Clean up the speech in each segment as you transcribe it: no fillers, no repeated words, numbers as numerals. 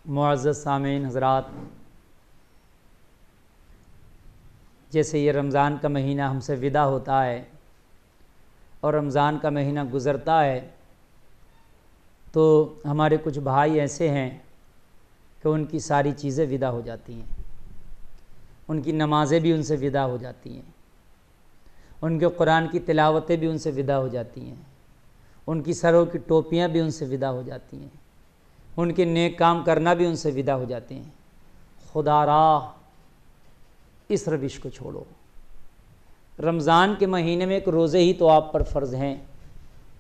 मुअज़्ज़ज़ सामीन हज़रात, जैसे ये रमज़ान का महीना हमसे विदा होता है और रमज़ान का महीना गुज़रता है तो हमारे कुछ भाई ऐसे हैं कि उनकी सारी चीज़ें विदा हो जाती हैं, उनकी नमाज़ें भी उनसे विदा हो जाती हैं, उनके कुरान की तिलावतें भी उनसे विदा हो जाती हैं, उनकी सरों की टोपियाँ भी उनसे विदा हो जाती हैं, उनके नेक काम करना भी उनसे विदा हो जाते हैं। खुदारा इस रविश को छोड़ो। रमज़ान के महीने में एक रोज़े ही तो आप पर फ़र्ज़ हैं,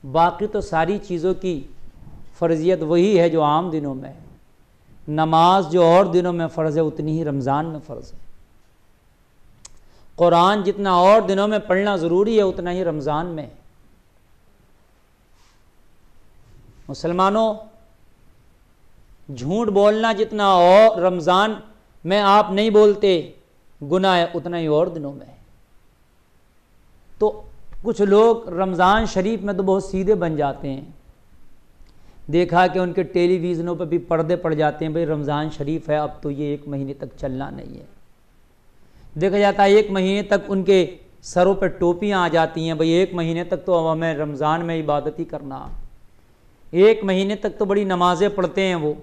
बाकी तो सारी चीज़ों की फ़र्ज़ियत वही है जो आम दिनों में है। नमाज जो और दिनों में फ़र्ज़ है उतनी ही रमज़ान में फ़र्ज़ है। कुरान जितना और दिनों में पढ़ना ज़रूरी है उतना ही रमज़ान में। मुसलमानों, झूठ बोलना जितना और रमज़ान में आप नहीं बोलते गुनाह है उतना ही और दिनों में। तो कुछ लोग रमज़ान शरीफ में तो बहुत सीधे बन जाते हैं, देखा कि उनके टेलीविज़नों पर भी पर्दे पड़ जाते हैं, भाई रमज़ान शरीफ है अब तो ये 1 महीने तक चलना नहीं है। देखा जाता है 1 महीने तक उनके सरों पर टोपियाँ आ जाती हैं, भाई 1 महीने तक तो हमें रमज़ान में इबादत ही करना, 1 महीने तक तो बड़ी नमाज़ें पढ़ते हैं वो,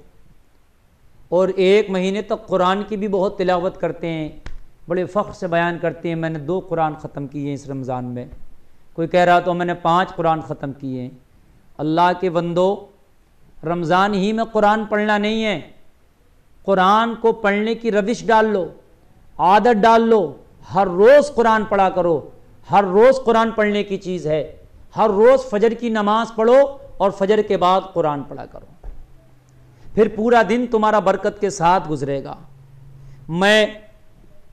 और 1 महीने तक कुरान की भी बहुत तिलावत करते हैं, बड़े फ़ख्र से बयान करते हैं मैंने 2 कुरान ख़त्म किए हैं इस रमज़ान में। कोई कह रहा तो मैंने 5 कुरान ख़त्म किए हैं। अल्लाह के बंदो, रमज़ान ही में कुरान पढ़ना नहीं है, कुरान को पढ़ने की रविश डाल लो, आदत डाल लो, हर रोज़ कुरान पढ़ा करो। हर रोज़ कुरान पढ़ने की चीज़ है। हर रोज़ फजर की नमाज़ पढ़ो और फजर के बाद कुरान पढ़ा करो, फिर पूरा दिन तुम्हारा बरकत के साथ गुजरेगा। मैं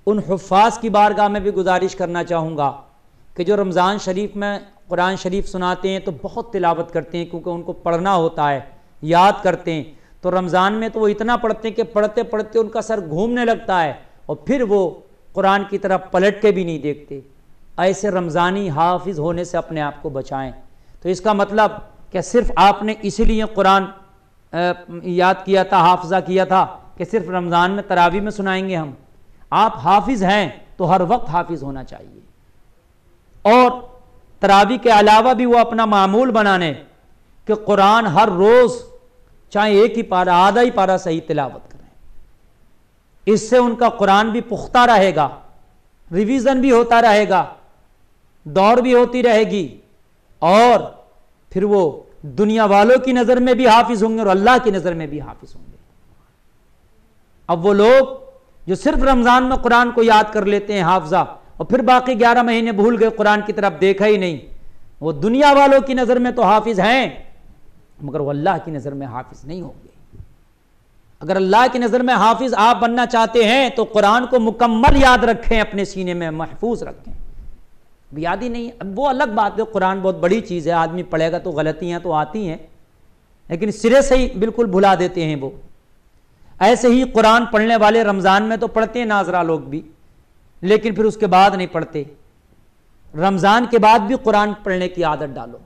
उन हुफ़ाज़ की बारगाह में भी गुजारिश करना चाहूँगा कि जो रमज़ान शरीफ में कुरान शरीफ सुनाते हैं तो बहुत तिलावत करते हैं, क्योंकि उनको पढ़ना होता है, याद करते हैं। तो रमज़ान में तो वो इतना पढ़ते हैं कि पढ़ते पढ़ते उनका सर घूमने लगता है और फिर वो कुरान की तरफ पलट के भी नहीं देखते। ऐसे रमज़ानी हाफिज़ होने से अपने आप को बचाएं। तो इसका मतलब कि सिर्फ आपने इसीलिए कुरान याद किया था, हाफजा किया था कि सिर्फ रमज़ान में तरावी में सुनाएंगे हम। आप हाफिज़ हैं तो हर वक्त हाफिज़ होना चाहिए, और तरावी के अलावा भी वो अपना मामूल बनाने कि कुरान हर रोज़ चाहे 1 ही पारा, आधा ही पारा सही तिलावत करें। इससे उनका कुरान भी पुख्ता रहेगा, रिवीज़न भी होता रहेगा, दौड़ भी होती रहेगी, और फिर वो दुनिया वालों की नज़र में भी हाफिज़ होंगे और अल्लाह की नज़र में भी हाफिज़ होंगे। अब वो लोग जो सिर्फ रमज़ान में कुरान को याद कर लेते हैं हाफजा, और फिर बाकी 11 महीने भूल गए, कुरान की तरफ देखा ही नहीं, वो दुनिया वालों की नज़र में तो हाफिज़ हैं मगर वो अल्लाह की नज़र में हाफिज़ नहीं होंगे। अगर अल्लाह की नज़र में हाफिज़ आप बनना चाहते हैं तो कुरान को मुकम्मल याद रखें, अपने सीने में महफूज रखें। याद ही नहीं, अब वो अलग बात है, कुरान बहुत बड़ी चीज़ है, आदमी पढ़ेगा तो गलतियाँ तो आती हैं, लेकिन सिरे से ही बिल्कुल भुला देते हैं वो। ऐसे ही कुरान पढ़ने वाले रमज़ान में तो पढ़ते हैं नाजरा लोग भी, लेकिन फिर उसके बाद नहीं पढ़ते। रमज़ान के बाद भी कुरान पढ़ने की आदत डालो,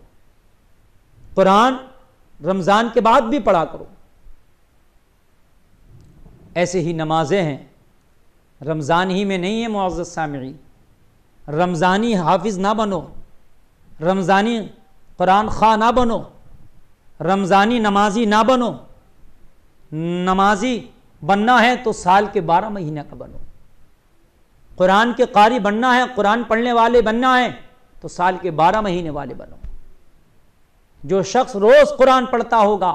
कुरान रमज़ान के बाद भी पढ़ा करो। ऐसे ही नमाजें हैं, रमज़ान ही में नहीं है मुअज़्ज़ज़ सामिईन, रमज़ानी हाफिज़ ना बनो, रमज़ानी कुरान खा ना बनो, रमज़ानी नमाजी ना बनो। नमाजी बनना है तो साल के 12 महीने का बनो। कुरान के कारी बनना है, कुरान पढ़ने वाले बनना है तो साल के 12 महीने वाले बनो। जो शख्स रोज़ कुरान पढ़ता होगा,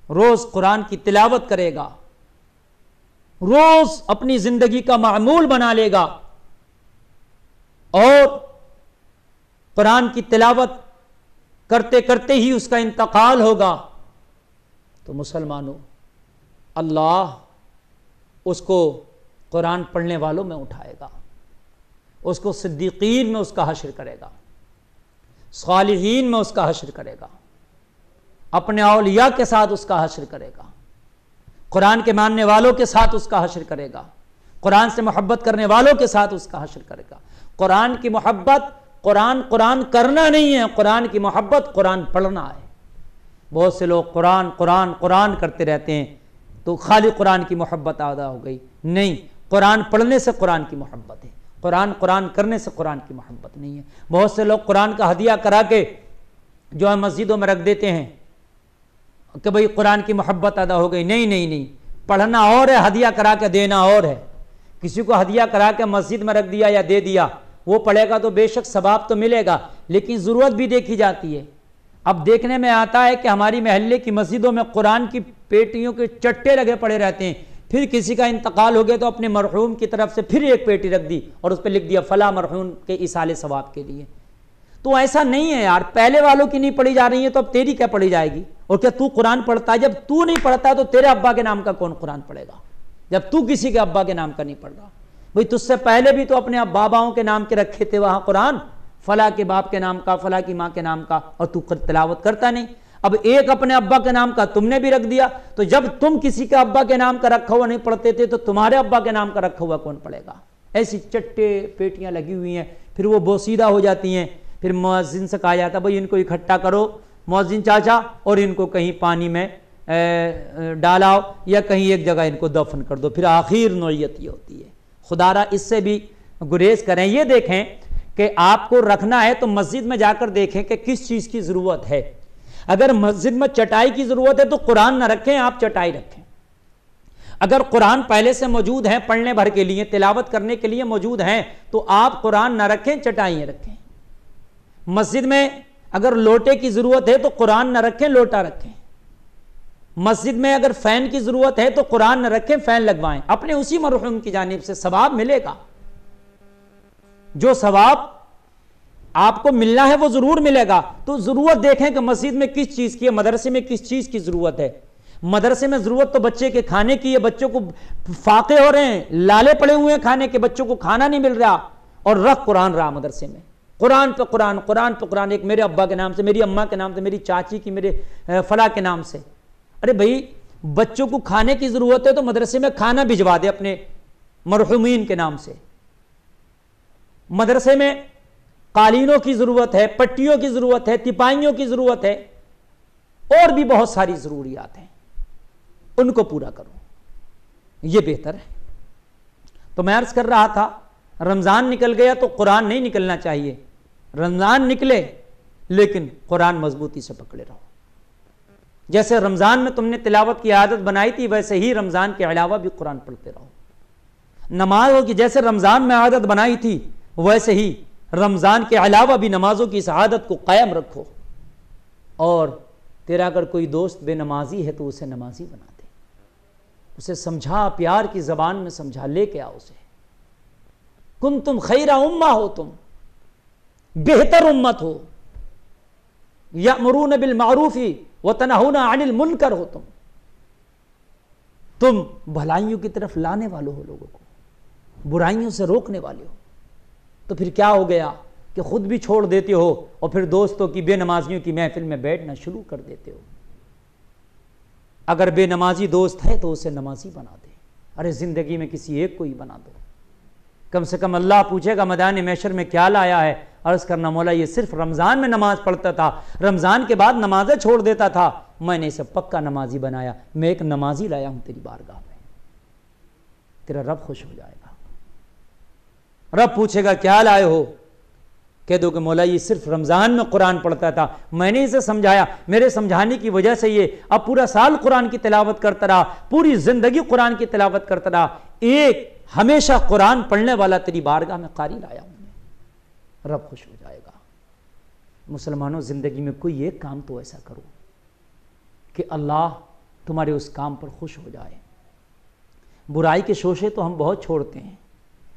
रोज़ कुरान की तिलावत करेगा, रोज़ अपनी ज़िंदगी का मामूल बना लेगा और कुरान की तिलावत करते करते ही उसका इंतकाल होगा, तो मुसलमानों अल्लाह उसको कुरान पढ़ने वालों में उठाएगा, उसको सिद्दीकीन में उसका हश्र करेगा, सालिहीन में उसका हश्र करेगा, अपने औलिया के साथ उसका हश्र करेगा, कुरान के मानने वालों के साथ उसका हश्र करेगा, कुरान से मोहब्बत करने वालों के साथ उसका हश्र करेगा। कुरान की मोहब्बत कुरान करना नहीं है, कुरान की मोहब्बत कुरान पढ़ना है। बहुत से लोग कुरान कुरान कुरान करते रहते हैं, तो खाली कुरान की मोहब्बत अदा हो गई। नहीं, कुरान पढ़ने से कुरान की मोहब्बत है, कुरान करने से कुरान की मोहब्बत नहीं है। बहुत से लोग कुरान का हदिया करा के जो है मस्जिदों में रख देते हैं कि भाई कुरान की मोहब्बत अदा हो गई। नहीं नहीं नहीं, पढ़ना और है, हदिया करा के देना और है। किसी को हदिया करा के मस्जिद में रख दिया या दे दिया, वो पढ़ेगा तो बेशक सवाब तो मिलेगा, लेकिन ज़रूरत भी देखी जाती है। अब देखने में आता है कि हमारी महल्ले की मस्जिदों में कुरान की पेटियों के चट्टे लगे पड़े रहते हैं। फिर किसी का इंतकाल हो गया तो अपने मरहूम की तरफ से फिर एक पेटी रख दी और उस पर लिख दिया फला मरहूम के इसाले सवाब के लिए। तो ऐसा नहीं है यार, पहले वालों की नहीं पढ़ी जा रही है तो अब तेरी क्या पढ़ी जाएगी? और क्या तू कुरान पढ़ता है? जब तू नहीं पढ़ता तो तेरे अब्बा के नाम का कौन कुरान पढ़ेगा? जब तू किसी के अब्बा के नाम का नहीं पढ़ रहा। भाई तुझसे पहले भी तो अपने बाबाओं के नाम के रखे थे वहां कुरान, फला के बाप के नाम का, फला की मां के नाम का, और तू तिलावत करता नहीं। अब एक अपने अब्बा के नाम का तुमने भी रख दिया, तो जब तुम किसी के अब्बा के नाम का रखा हुआ नहीं पढ़ते थे तो तुम्हारे अब्बा के नाम का रखा हुआ कौन पढ़ेगा? ऐसी चट्टे पेटियां लगी हुई हैं, फिर वो बोसीदा हो जाती हैं। फिर मुअज्जिन से कहा जाता भाई इनको इकट्ठा करो मुअज्जिन चाचा, और इनको कहीं पानी में डालाओ या कहीं एक जगह इनको दफन कर दो। फिर आखिर नौयत ये होती है। खुदारा इससे भी गुरेज करें। ये देखें कि आपको रखना है तो मस्जिद में जाकर देखें कि किस चीज़ की ज़रूरत है। अगर मस्जिद में चटाई की ज़रूरत है तो कुरान ना रखें, आप चटाई रखें। अगर कुरान पहले से मौजूद है, पढ़ने भर के लिए, तिलावत करने के लिए मौजूद हैं, तो आप कुरान ना रखें, चटाइयाँ रखें। मस्जिद में अगर लोटे की ज़रूरत है तो कुरान ना रखें, लोटा रखें। मस्जिद में अगर फ़ैन की ज़रूरत है तो कुरान न रखें, फ़ैन लगवाएं। अपने उसी मरहूम की जानिब से सवाब मिलेगा। जो सवाब आपको मिलना है वो ज़रूर मिलेगा। तो ज़रूरत देखें कि मस्जिद में किस चीज़ की है, मदरसे में किस चीज़ की ज़रूरत है। मदरसे में ज़रूरत तो बच्चे के खाने की है, बच्चों को फाके हो रहे हैं, लाले पड़े हुए हैं खाने के, बच्चों को खाना नहीं मिल रहा, और रख कुरान रहा मदरसे में। कुरान पे कुरान, कुरान पे कुरान, एक मेरे अब्बा के नाम से, मेरी अम्मा के नाम से, मेरी चाची की, मेरे फला के नाम से। अरे भाई बच्चों को खाने की ज़रूरत है तो मदरसे में खाना भिजवा दे अपने मरहूमीन के नाम से। मदरसे में कालीनों की ज़रूरत है, पट्टियों की ज़रूरत है, तिपाइयों की ज़रूरत है, और भी बहुत सारी ज़रूरियात हैं, उनको पूरा करो, ये बेहतर है। तो मैं अर्ज़ कर रहा था, रमज़ान निकल गया तो कुरान नहीं निकलना चाहिए। रमज़ान निकले लेकिन कुरान मजबूती से पकड़े रहो। जैसे रमज़ान में तुमने तिलावत की आदत बनाई थी, वैसे ही रमज़ान के अलावा भी कुरान पढ़ते रहो। नमाज़ों की जैसे रमज़ान में आदत बनाई थी, वैसे ही रमज़ान के अलावा भी नमाजों की इस आदत को कायम रखो। और तेरा अगर कोई दोस्त बेनमाजी है तो उसे नमाजी बना दे, उसे समझा, प्यार की ज़बान में समझा, लेके आओ उसे। कुंतुम खैरा उम्मा हो, तुम बेहतर उम्मत हो, यअमुरून बिल मारूफी व तनहूना अनिल मुनकर हो, तुम भलाइयों की तरफ लाने वाले हो, लोगों को बुराइयों से रोकने वाले हो। तो फिर क्या हो गया कि खुद भी छोड़ देते हो और फिर दोस्तों की, बेनमाजियों की महफिल में बैठना शुरू कर देते हो। अगर बेनमाजी दोस्त है तो उसे नमाजी बना दे। अरे ज़िंदगी में किसी एक को ही बना दो। कम से कम अल्लाह पूछेगा मैदान महशर में क्या लाया है? अर्ज़ करना मौला ये सिर्फ रमज़ान में नमाज पढ़ता था, रमज़ान के बाद नमाज़ें छोड़ देता था, मैंने इसे पक्का नमाजी बनाया, मैं एक नमाजी लाया हूँ तेरी बारगाह में। तेरा रब खुश हो जाएगा। रब पूछेगा क्या लाए हो? कह दो कि मौला ये सिर्फ रमज़ान में कुरान पढ़ता था, मैंने इसे समझाया, मेरे समझाने की वजह से ये अब पूरा साल कुरान की तिलावत करता रहा, पूरी ज़िंदगी कुरान की तिलावत करता रहा, एक हमेशा कुरान पढ़ने वाला तेरी बारगाह में कारी लाया हूँ। रब खुश हो जाएगा। मुसलमानों, ज़िंदगी में कोई एक काम तो ऐसा करो कि अल्लाह तुम्हारे उस काम पर खुश हो जाए। बुराई के शोशे तो हम बहुत छोड़ते हैं,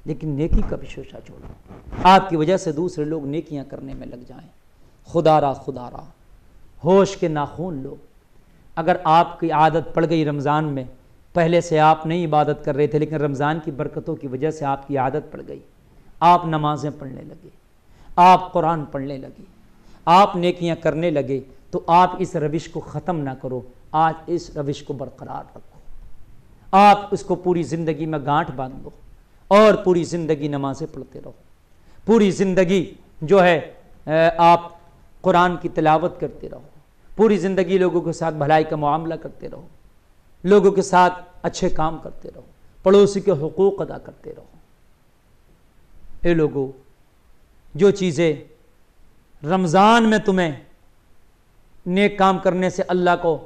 लेकिन नेकी का भी शोशा छोड़ो। आपकी वजह से दूसरे लोग नेकियां करने में लग जाएं। खुदारा खुदारा होश के नाखून लो। अगर आपकी आदत पड़ गई रमज़ान में, पहले से आप नहीं इबादत कर रहे थे, लेकिन रमज़ान की बरकतों की वजह से आपकी आदत पड़ गई, आप नमाज़ें पढ़ने लगे, आप कुरान पढ़ने लगे, आप नेकियां करने लगे, तो आप इस रविश को ख़त्म ना करो, आज इस रविश को बरकरार रखो। आप उसको पूरी ज़िंदगी में गांठ बांध लो और पूरी ज़िंदगी नमाज़ें पढ़ते रहो। पूरी ज़िंदगी जो है आप कुरान की तिलावत करते रहो। पूरी ज़िंदगी लोगों के साथ भलाई का मुआमला करते रहो। लोगों के साथ अच्छे काम करते रहो, पड़ोसी के हुकूक अदा करते रहो। ए लोगों, जो चीज़ें रमज़ान में तुम्हें नेक काम करने से अल्लाह को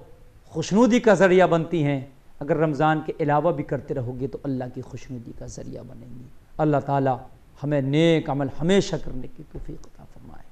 खुशनुदी का ज़रिया बनती हैं, अगर रमज़ान के अलावा भी करते रहोगे तो अल्लाह की खुशनुदी का ज़रिया बनेंगी। अल्लाह ताला हमें नेक अमल हमेशा करने की तौफीक अता फरमाए।